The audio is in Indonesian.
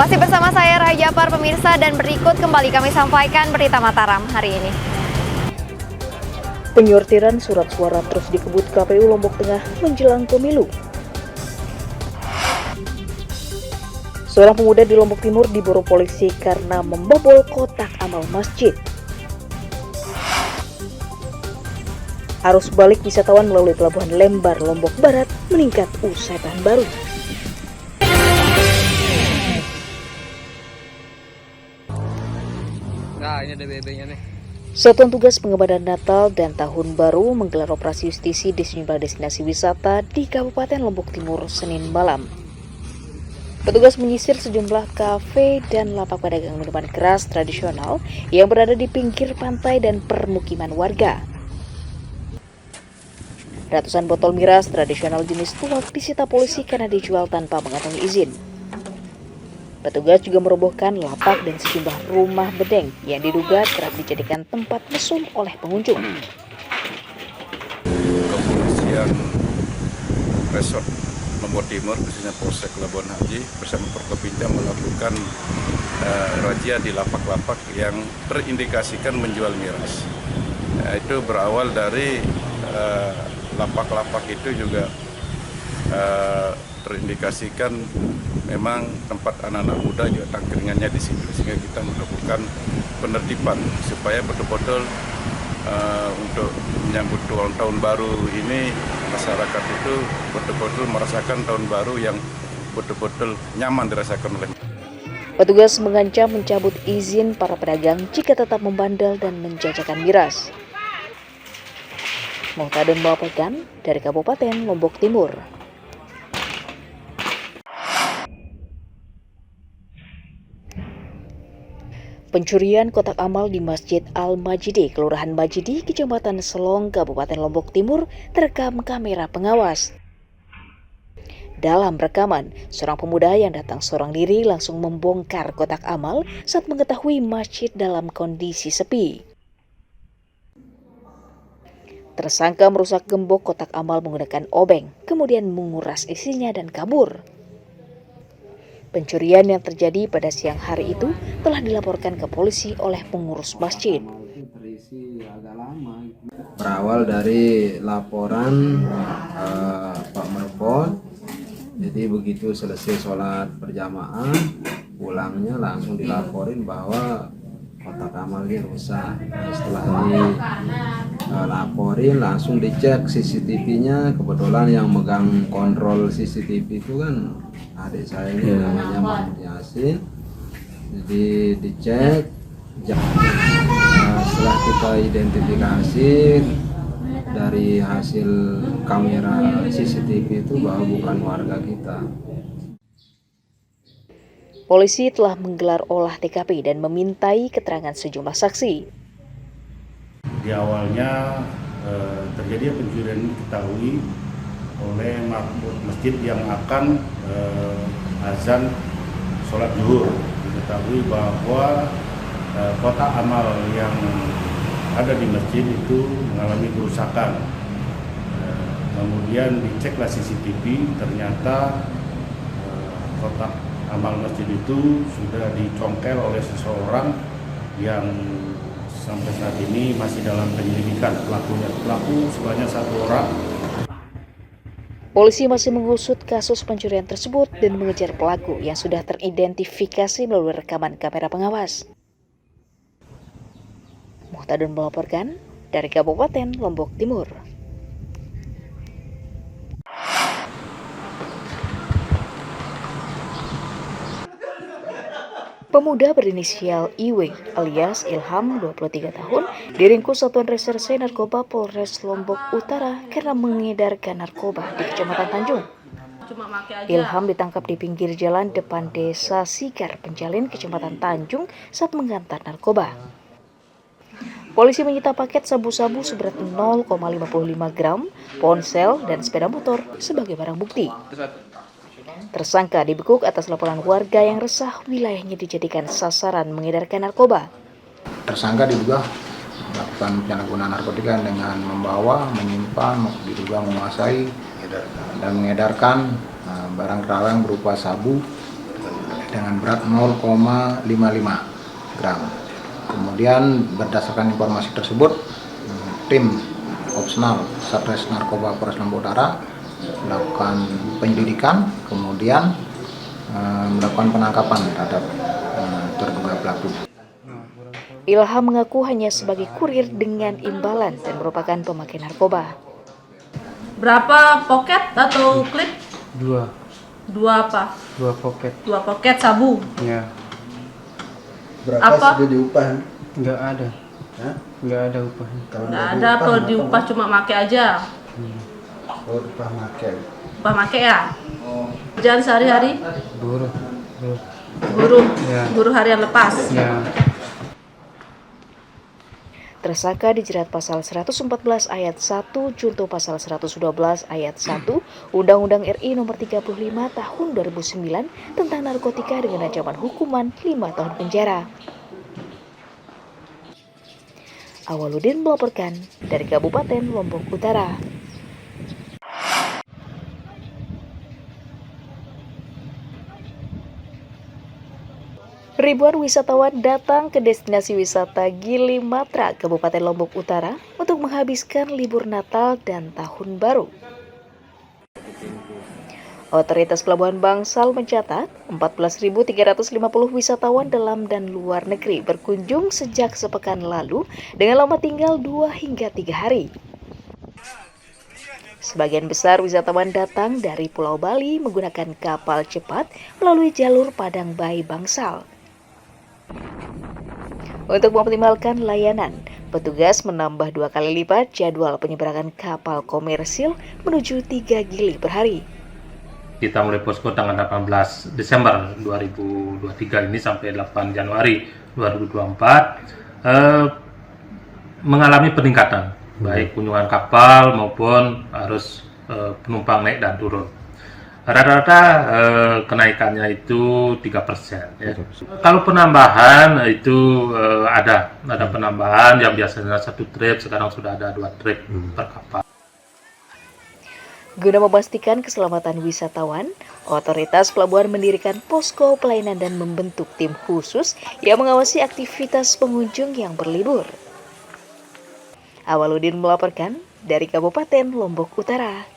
Masih bersama saya Raja Par pemirsa, dan berikut kembali kami sampaikan berita Mataram hari ini. Penyortiran surat suara terus dikebut KPU Lombok Tengah menjelang pemilu. Seorang pemuda di Lombok Timur diburu polisi karena membobol kotak amal masjid. Arus balik wisatawan melalui Pelabuhan Lembar, Lombok Barat meningkat usai tahun baru. Nah, ini ada BB-nya nih. Satuan Tugas Pengamanan Natal dan Tahun Baru menggelar operasi justisi di sejumlah destinasi wisata di Kabupaten Lombok Timur Senin malam. Petugas menyisir sejumlah kafe dan lapak pedagang minuman keras tradisional yang berada di pinggir pantai dan permukiman warga. Ratusan botol miras tradisional jenis tuak disita polisi karena dijual tanpa mengantongi izin. Petugas juga merobohkan lapak dan sejumlah rumah bedeng yang diduga kerap dijadikan tempat mesum oleh pengunjung. Kepolisian Resort Lombok Timur, khususnya Polsek Labuan Haji bersama Forkopimda melakukan razia di lapak-lapak yang terindikasikan menjual miras. Itu berawal dari lapak-lapak itu juga terindikasikan memang tempat anak-anak muda juga tangkringannya di situ, sehingga kita melakukan penertiban supaya betul-betul untuk menyambut tahun baru ini masyarakat itu betul-betul merasakan tahun baru yang betul-betul nyaman dirasakan oleh. Petugas mengancam mencabut izin para pedagang jika tetap membandel dan menjajakan miras. Muhtadun melaporkan dari Kabupaten Lombok Timur. Pencurian kotak amal di Masjid Al-Majidi, Kelurahan Majidi, Kecamatan Selong, Kabupaten Lombok Timur, terekam kamera pengawas. Dalam rekaman, seorang pemuda yang datang seorang diri langsung membongkar kotak amal saat mengetahui masjid dalam kondisi sepi. Tersangka merusak gembok kotak amal menggunakan obeng, kemudian menguras isinya dan kabur. Pencurian yang terjadi pada siang hari itu telah dilaporkan ke polisi oleh pengurus masjid. Berawal dari laporan Pak Merpot, jadi begitu selesai sholat berjamaah, pulangnya langsung dilaporin bahwa kotak amalnya rusak. Setelah dilaporin langsung dicek CCTV-nya. Kebetulan yang megang kontrol CCTV itu kan adik saya ini namanya Mahmud Yasin. Jadi dicek, setelah kita identifikasi dari hasil kamera CCTV itu bahwa bukan warga kita. Polisi telah menggelar olah TKP dan memintai keterangan sejumlah saksi. Di awalnya terjadi pencurian diketahui oleh masjid yang akan azan sholat zuhur. Diketahui bahwa kotak amal yang ada di masjid itu mengalami kerusakan. Kemudian diceklah CCTV, ternyata kotak amal masjid itu sudah dicongkel oleh seseorang yang sampai saat ini masih dalam penyelidikan. Pelaku sebanyak 1 orang. Polisi masih mengusut kasus pencurian tersebut dan mengejar pelaku yang sudah teridentifikasi melalui rekaman kamera pengawas. Muhtadun melaporkan dari Kabupaten Lombok Timur. Pemuda berinisial IW alias Ilham 23 tahun diringkus Satuan Reserse Narkoba Polres Lombok Utara karena mengedarkan narkoba di Kecamatan Tanjung. Ilham ditangkap di pinggir jalan depan Desa Sigar Penjalin, Kecamatan Tanjung saat mengantar narkoba. Polisi menyita paket sabu-sabu seberat 0,55 gram, ponsel, dan sepeda motor sebagai barang bukti. Tersangka dibekuk atas laporan warga yang resah wilayahnya dijadikan sasaran mengedarkan narkoba. Tersangka diduga melakukan penyalahgunaan narkotika dengan membawa, menyimpan, diduga menguasai dan mengedarkan barang terlarang berupa sabu dengan berat 0,55 gram. Kemudian berdasarkan informasi tersebut, tim opsional Satres Narkoba Polres Lombok Utara melakukan penyelidikan, kemudian melakukan penangkapan terhadap terduga pelaku. Ilham mengaku hanya sebagai kurir dengan imbalan dan merupakan pemakai narkoba. Berapa poket atau klip? Dua apa? dua poket. 2 poket sabu. Ya, Berapa Apa? sudah diupah? nggak ada. Hah? Nggak ada upahnya. Kalau Nggak ada, kalau diupah cuma make aja. Oh, upah makan. Upah make ya? Kerjaan sehari-hari? Buruh. Buruh. Ya. Buruh harian lepas. Ya. Tersangka dijerat pasal 114 ayat 1 junto pasal 112 ayat 1 Undang-Undang RI nomor 35 tahun 2009 tentang narkotika dengan ancaman hukuman 5 tahun penjara. Awaludin melaporkan dari Kabupaten Lombok Utara. Ribuan wisatawan datang ke destinasi wisata Gili Matra, Kabupaten Lombok Utara untuk menghabiskan libur Natal dan Tahun Baru. Otoritas Pelabuhan Bangsal mencatat 14.350 wisatawan dalam dan luar negeri berkunjung sejak sepekan lalu dengan lama tinggal 2 hingga 3 hari. Sebagian besar wisatawan datang dari Pulau Bali menggunakan kapal cepat melalui jalur Padang Bayi Bangsal. Untuk memoptimalkan layanan, petugas menambah 2 kali lipat jadwal penyeberangan kapal komersil menuju 3 Gili per hari. Kita mulai posko tanggal 18 Desember 2023 ini sampai 8 Januari 2024 mengalami peningkatan, baik kunjungan kapal maupun arus penumpang naik dan turun. Rata-rata kenaikannya itu 3%. Ya. Kalau penambahan itu ada penambahan yang biasanya 1 trip, sekarang sudah ada 2 trip per kapal. Guna memastikan keselamatan wisatawan, otoritas pelabuhan mendirikan posko pelayanan dan membentuk tim khusus yang mengawasi aktivitas pengunjung yang berlibur. Awaludin melaporkan dari Kabupaten Lombok Utara.